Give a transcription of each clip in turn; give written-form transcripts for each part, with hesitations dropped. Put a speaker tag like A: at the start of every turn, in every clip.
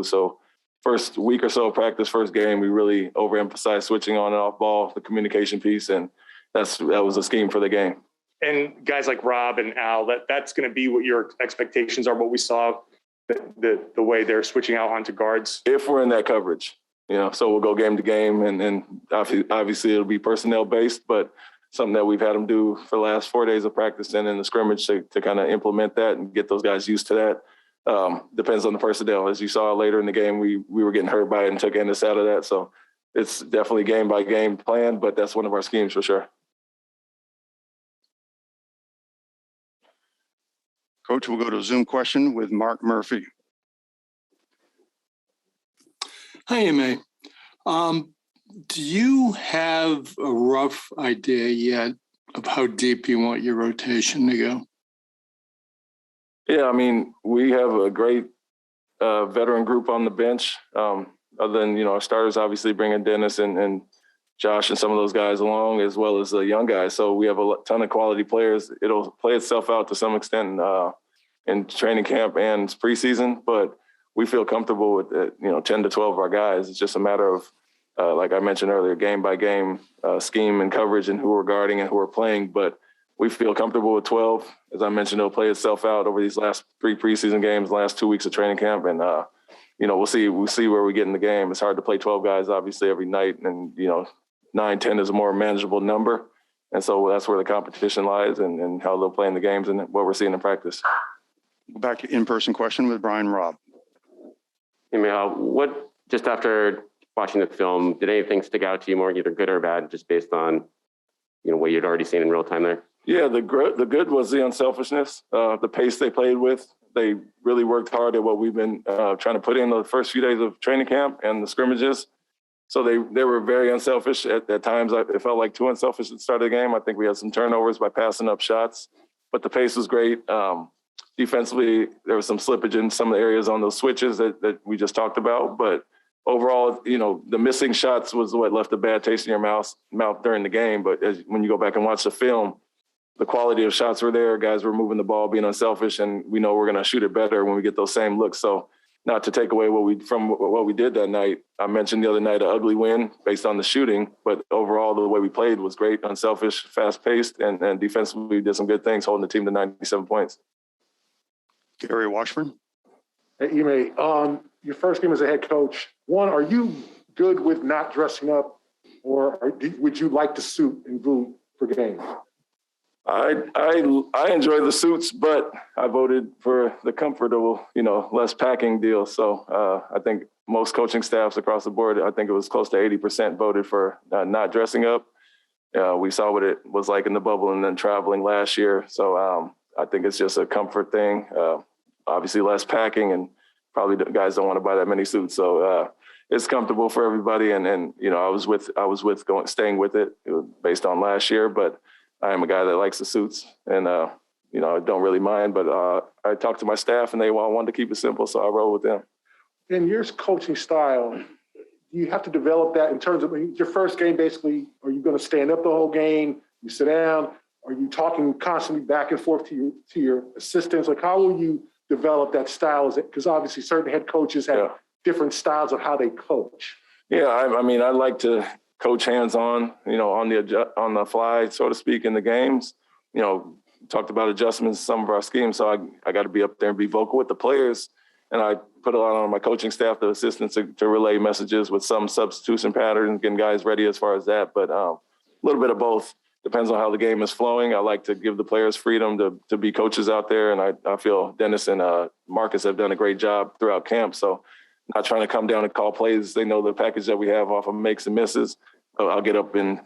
A: So first week or so of practice, first game, we really overemphasized switching on and off ball, the communication piece, and that was a scheme for the game.
B: And guys like Rob and Al, that's going to be what your expectations are, what we saw, the way they're switching out onto guards?
A: If we're in that coverage, so we'll go game to game, and obviously it'll be personnel based, but something that we've had them do for the last 4 days of practice and in the scrimmage to kind of implement that and get those guys used to that. Depends on the personnel. As you saw later in the game, we were getting hurt by it and took Ennis out of that. So it's definitely game by game plan, but that's one of our schemes for sure.
C: Coach, we'll go to a Zoom question with Mark Murphy.
D: Hi, Ime. Do you have a rough idea yet of how deep you want your rotation to go?
A: Yeah, I mean, we have a great veteran group on the bench. Other than, our starters obviously bringing Dennis and Josh and some of those guys along, as well as the young guys. So we have a ton of quality players. It'll play itself out to some extent in training camp and preseason, but we feel comfortable with 10 to 12 of our guys. It's just a matter of, like I mentioned earlier, game by game scheme and coverage and who we're guarding and who we're playing. But we feel comfortable with 12. As I mentioned, it'll play itself out over these last 3 preseason games, last 2 weeks of training camp. And, we'll see where we get in the game. It's hard to play 12 guys, obviously, every night. And, 9, 10 is a more manageable number. And so that's where the competition lies and how they'll play in the games and what we're seeing in practice.
C: Back to in-person question with Brian Robb.
E: What, just after watching the film, did anything stick out to you more, either good or bad, just based on, what you'd already seen in real time there?
A: Yeah, the good was the unselfishness, the pace they played with. They really worked hard at what we've been trying to put in the first few days of training camp and the scrimmages. So they were very unselfish. At times, it felt like too unselfish at the start of the game. I think we had some turnovers by passing up shots, but the pace was great. Defensively, there was some slippage in some of the areas on those switches that we just talked about. But overall, the missing shots was what left a bad taste in your mouth during the game. But when you go back and watch the film, the quality of shots were there. Guys were moving the ball, being unselfish, and we know we're going to shoot it better when we get those same looks. So not to take away from what we did that night. I mentioned the other night an ugly win based on the shooting, but overall the way we played was great, unselfish, fast-paced, and defensively we did some good things, holding the team to 97 points.
C: Gary Washburn.
F: Hey, Ime, your first game as a head coach, one, are you good with not dressing up, or would you like the suit and boot for games?
A: I enjoy the suits, but I voted for the comfortable, less packing deal. So I think most coaching staffs across the board, I think it was close to 80% voted for not dressing up. We saw what it was like in the bubble and then traveling last year. So I think it's just a comfort thing. Obviously less packing, and probably the guys don't want to buy that many suits. So it's comfortable for everybody. And I was staying with it based on last year, but I am a guy that likes the suits, and I don't really mind. But I talked to my staff, and they all wanted to keep it simple, so I roll with them.
F: In your coaching style, do you have to develop that in terms of your first game? Basically, are you going to stand up the whole game? You sit down? Are you talking constantly back and forth to your assistants? Like, how will you develop that style? Because obviously, certain head coaches have different styles of how they coach. Yeah,
A: I like to coach hands-on, on the fly, so to speak, in the games. Talked about adjustments in some of our schemes, so I got to be up there and be vocal with the players. And I put a lot on my coaching staff, the assistants, to relay messages with some substitution patterns, getting guys ready as far as that. But a little bit of both. Depends on how the game is flowing. I like to give the players freedom to be coaches out there. And I feel Dennis and Marcus have done a great job throughout camp. So not trying to come down and call plays. They know the package that we have off of makes and misses. I'll get up and,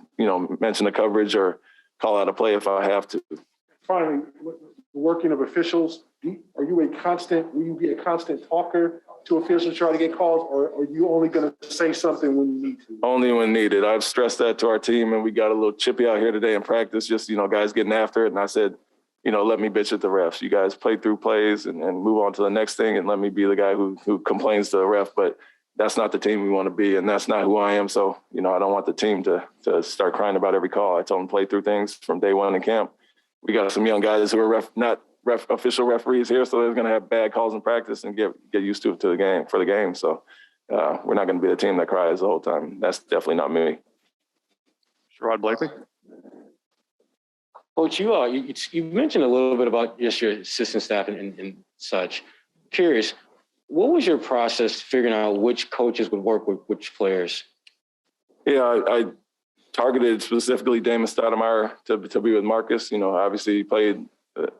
A: mention the coverage or call out a play if I have to.
F: Finally, the working of officials, will you be a constant talker to officials trying to get calls, or are you only going to say something when you need to?
A: Only when needed. I've stressed that to our team, and we got a little chippy out here today in practice, just, guys getting after it. And I said, let me bitch at the refs. You guys play through plays and move on to the next thing, and let me be the guy who complains to the ref. But that's not the team we want to be, and that's not who I am. So, I don't want the team to start crying about every call. I told them play through things from day one in camp. We got some young guys who are not official referees here, so they're going to have bad calls in practice and get used to it for the game. So we're not going to be the team that cries the whole time. That's definitely not me.
C: Sherrod Blakely.
G: Coach, you mentioned a little bit about just your assistant staff and such. Curious, what was your process figuring out which coaches would work with which players?
A: Yeah, I targeted specifically Damon Stoudemire to be with Marcus. You know, obviously he played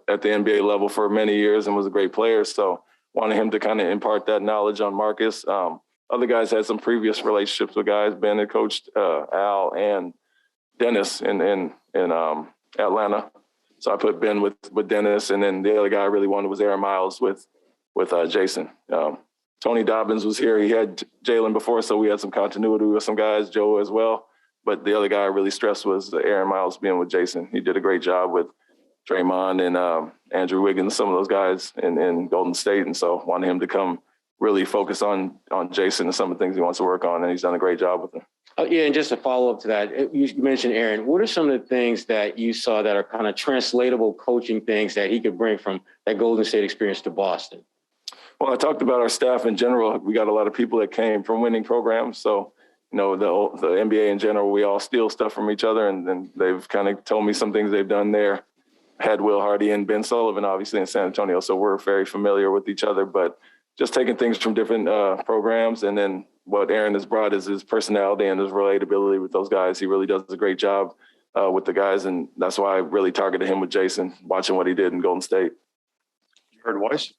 A: at the NBA level for many years and was a great player. So wanted him to kind of impart that knowledge on Marcus. Other guys had some previous relationships with guys. Ben had coached Al and Dennis in Atlanta. So I put Ben with Dennis, and then the other guy I really wanted was Aaron Miles with Jason. Tony Dobbins was here. He had Jalen before, so we had some continuity with some guys, Joe as well. But the other guy I really stressed was Aaron Miles being with Jason. He did a great job with Draymond and Andrew Wiggins, some of those guys in Golden State. And so wanted him to come really focus on Jason and some of the things he wants to work on, and he's done a great job with him.
G: Yeah, and just a follow-up to that, you mentioned Aaron. What are some of the things that you saw that are kind of translatable coaching things that he could bring from that Golden State experience to Boston?
A: Well, I talked about our staff in general. We got a lot of people that came from winning programs. So, you know, the NBA in general, we all steal stuff from each other, and they've kind of told me some things they've done there. Had Will Hardy and Ben Sullivan, obviously, in San Antonio. So we're very familiar with each other, but just taking things from different programs. And then what Aaron has brought is his personality and his relatability with those guys. He really does a great job with the guys. And that's why I really targeted him with Jason, watching what he did in Golden State.
C: Jared Weiss.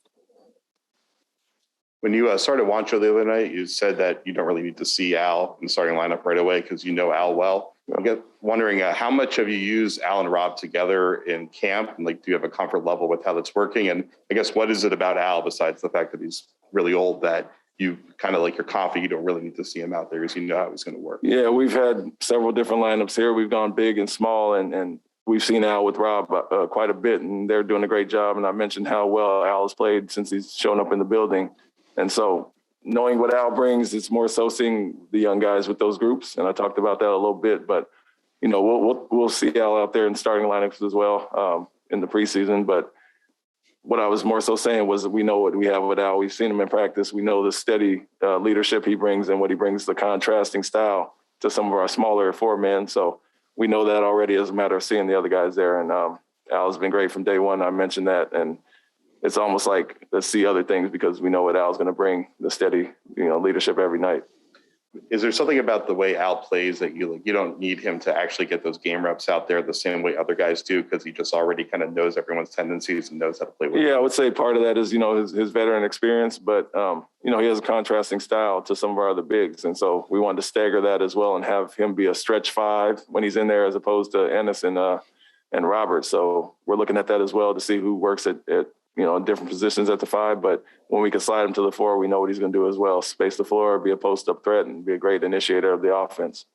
H: When you started Juancho the other night, you said that you don't really need to see Al in the starting lineup right away because you know Al well. I'm wondering how much have you used Al and Rob together in camp? And like, do you have a comfort level with how that's working? And I guess, what is it about Al besides the fact that he's really old that you kind of like, you're confident you don't really need to see him out there because you know how he's going to work? Yeah,
A: we've had several different lineups here. We've gone big and small, and we've seen Al with Rob quite a bit, and they're doing a great job. And I mentioned how well Al has played since he's shown up in the building. And so knowing what Al brings, it's more so seeing the young guys with those groups. And I talked about that a little bit, but, you know, we'll see Al out there in starting lineups as well in the preseason. But what I was more so saying was that we know what we have with Al. We've seen him in practice. We know the steady leadership he brings and what he brings, the contrasting style to some of our smaller four men. So we know that already as a matter of seeing the other guys there. And Al's been great from day one. I mentioned that. And it's almost like let's see other things because we know what Al's going to bring, the steady, leadership every night.
H: Is there something about the way Al plays that you don't need him to actually get those game reps out there the same way other guys do because he just already kind of knows everyone's tendencies and knows how to play with them?
A: I would say part of that is, his veteran experience, but, he has a contrasting style to some of our other bigs. And so we wanted to stagger that as well and have him be a stretch five when he's in there as opposed to Ennis and Robert. So we're looking at that as well to see who works at different positions at the five, but when we can slide him to the four, we know what he's going to do as well. Space the floor, be a post-up threat, and be a great initiator of the offense.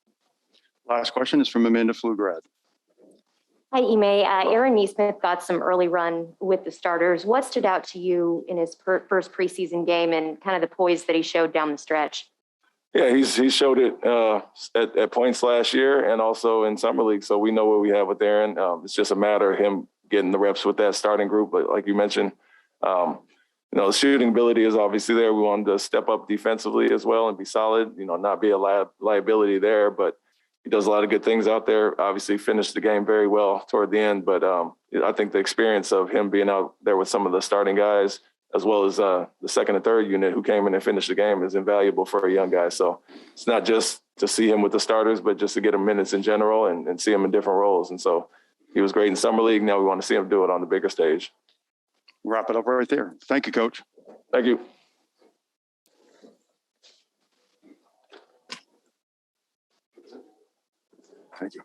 C: Last question is from Amanda Pflugrad.
I: Hi, Ime. Aaron Nesmith got some early run with the starters. What stood out to you in his first preseason game and kind of the poise that he showed down the stretch?
A: Yeah, he showed it at points last year and also in Summer League, so we know what we have with Aaron. It's just a matter of him getting the reps with that starting group. But like you mentioned, the shooting ability is obviously there. We wanted to step up defensively as well and be solid, not be a liability there. But he does a lot of good things out there. Obviously finished the game very well toward the end. But I think the experience of him being out there with some of the starting guys, as well as the second and third unit who came in and finished the game, is invaluable for a young guy. So it's not just to see him with the starters, but just to get him minutes in general and see him in different roles. And so he was great in Summer League. Now we want to see him do it on the bigger stage.
C: Wrap it up right there. Thank you, Coach.
A: Thank you.
C: Thank you.